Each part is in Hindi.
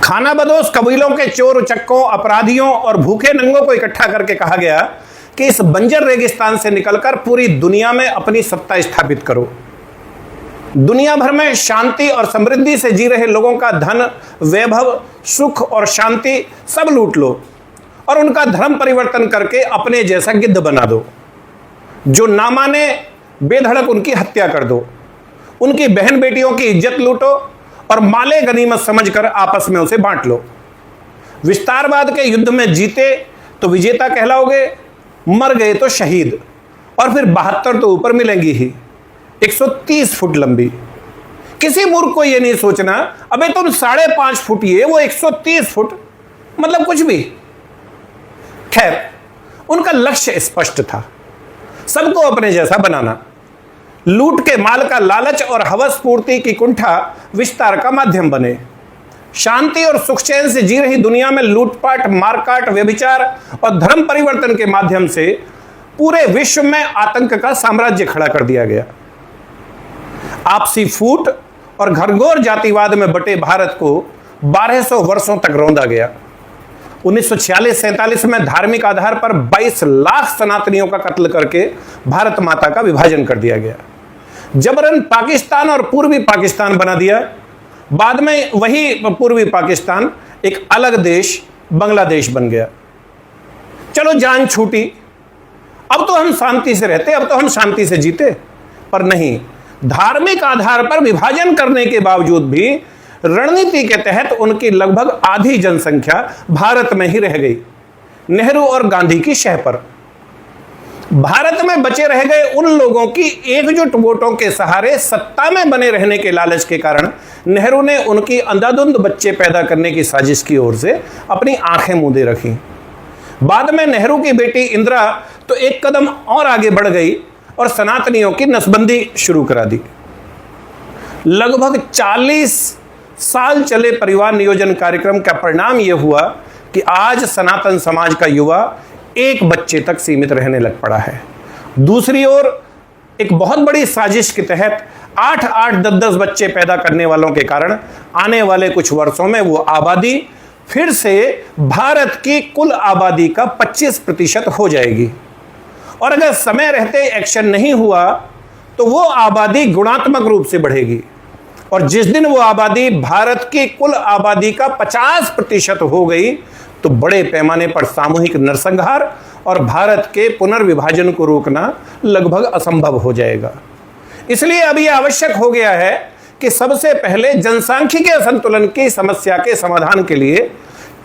खानाबदोश कबीलों के चोर उचक्कों, अपराधियों और भूखे नंगों को इकट्ठा करके कहा गया कि इस बंजर रेगिस्तान से निकलकर पूरी दुनिया में अपनी सत्ता स्थापित करो। दुनिया भर में शांति और समृद्धि से जी रहे लोगों का धन, वैभव, सुख और शांति सब लूट लो और उनका धर्म परिवर्तन करके अपने जैसा गिद्ध बना दो। जो ना माने बेधड़क उनकी हत्या कर दो। उनकी बहन बेटियों की इज्जत लूटो और माले गनीमत समझकर आपस में उसे बांट लो। विस्तारवाद के युद्ध में जीते तो विजेता कहलाओगे, मर गए तो शहीद, और फिर 72 तो ऊपर मिलेंगी ही, 130 फुट लंबी। किसी मूर्ख को यह नहीं सोचना अबे तुम 5.5 फुट ये, वो 130 फुट, मतलब कुछ भी। खैर, उनका लक्ष्य स्पष्ट था, सबको अपने जैसा बनाना। लूट के माल का लालच और हवस पूर्ति की कुंठा विस्तार का माध्यम बने। शांति और सुख चैन से जी रही दुनिया में लूटपाट, मारकाट, व्यभिचार और धर्म परिवर्तन के माध्यम से पूरे विश्व में आतंक का साम्राज्य खड़ा कर दिया गया। आपसी फूट और घरघोर जातिवाद में बटे भारत को 1200 वर्षों तक रौंदा गया। 1946-47 में धार्मिक आधार पर 22 लाख सनातनियों का कत्ल करके भारत माता का विभाजन कर दिया गया। जबरन पाकिस्तान और पूर्वी पाकिस्तान बना दिया। बाद में वही पूर्वी पाकिस्तान एक अलग देश बांग्लादेश बन गया। चलो जान छूटी, अब तो हम शांति से रहते, अब तो हम शांति से जीते। पर नहीं, धार्मिक आधार पर विभाजन करने के बावजूद भी रणनीति के तहत उनकी लगभग आधी जनसंख्या भारत में ही रह गई, नेहरू और गांधी की शह पर। भारत में बचे रह गए उन लोगों की एकजुट वोटों के सहारे सत्ता में बने रहने के लालच के कारण नेहरू ने उनकी अंधाधुंध बच्चे पैदा करने की साजिश की ओर से अपनी आंखें मूंदे रखी। बाद में नेहरू की बेटी इंदिरा तो एक कदम और आगे बढ़ गई और सनातनियों की नसबंदी शुरू करा दी। लगभग 40 साल चले परिवार नियोजन कार्यक्रम का परिणाम यह हुआ कि आज सनातन समाज का युवा एक बच्चे तक सीमित रहने लग पड़ा है। दूसरी ओर एक बहुत बड़ी साजिश के तहत 8-8, 10-10 बच्चे पैदा करने वालों के कारण आने वाले कुछ वर्षों में वो आबादी फिर से भारत की कुल आबादी का 25% हो जाएगी। और अगर समय रहते एक्शन नहीं हुआ तो वो आबादी गुणात्मक रूप से बढ़ेगी और जिस दिन वो आबादी भारत की कुल आबादी का 50% हो गई तो बड़े पैमाने पर सामूहिक नरसंहार और भारत के पुनर्विभाजन को रोकना लगभग असंभव हो जाएगा। इसलिए अब यह आवश्यक हो गया है कि सबसे पहले जनसांख्यिकीय असंतुलन की समस्या के समाधान के लिए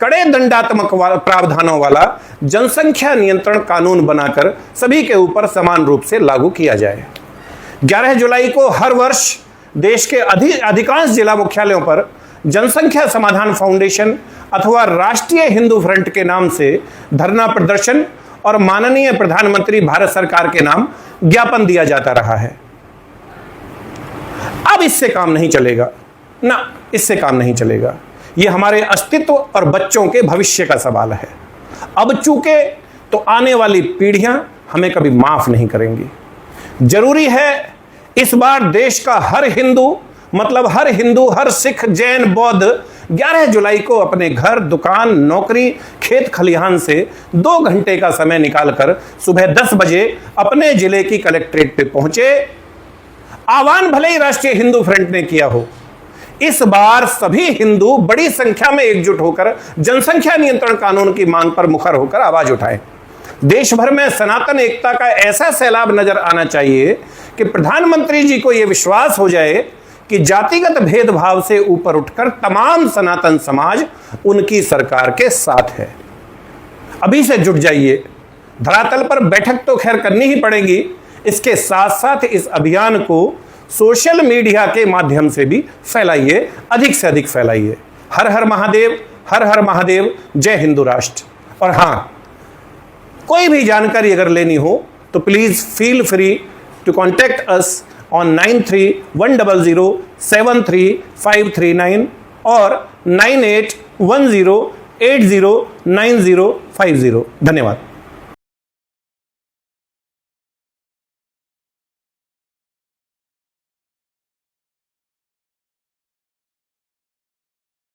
कड़े दंडात्मक प्रावधानों वाला जनसंख्या नियंत्रण कानून बनाकर सभी के ऊपर समान रूप से लागू किया जाए। 11 जुलाई को हर वर्ष देश के अधिकांश जिला मुख्यालयों पर जनसंख्या समाधान फाउंडेशन अथवा राष्ट्रीय हिंदू फ्रंट के नाम से धरना प्रदर्शन और माननीय प्रधानमंत्री भारत सरकार के नाम ज्ञापन दिया जाता रहा है। अब इससे काम नहीं चलेगा ना, इससे काम नहीं चलेगा। यह हमारे अस्तित्व और बच्चों के भविष्य का सवाल है। अब चूके तो आने वाली पीढ़ियां हमें कभी माफ नहीं करेंगी। जरूरी है इस बार देश का हर हिंदू, मतलब हर हिंदू, हर सिख, जैन, बौद्ध 11 जुलाई को अपने घर, दुकान, नौकरी, खेत खलिहान से 2 घंटे का समय निकालकर सुबह 10 बजे अपने जिले की कलेक्ट्रेट पे पहुंचे। आह्वान भले ही राष्ट्रीय हिंदू फ्रंट ने किया हो, इस बार सभी हिंदू बड़ी संख्या में एकजुट होकर जनसंख्या नियंत्रण कानून की मांग पर मुखर होकर आवाज उठाएं। देश भर में सनातन एकता का ऐसा सैलाब नजर आना चाहिए कि प्रधानमंत्री जी को यह विश्वास हो जाए कि जातिगत भेदभाव से ऊपर उठकर तमाम सनातन समाज उनकी सरकार के साथ है। अभी से जुट जाइए। धरातल पर बैठक तो खैर करनी ही पड़ेगी, इसके साथ साथ इस अभियान को सोशल मीडिया के माध्यम से भी फैलाइए, अधिक से अधिक फैलाइए। हर हर महादेव, हर हर महादेव, जय हिंदू राष्ट्र। और हाँ, कोई भी जानकारी अगर लेनी हो तो please feel free to contact us on 93-100-73539 और 9810809050। धन्यवाद।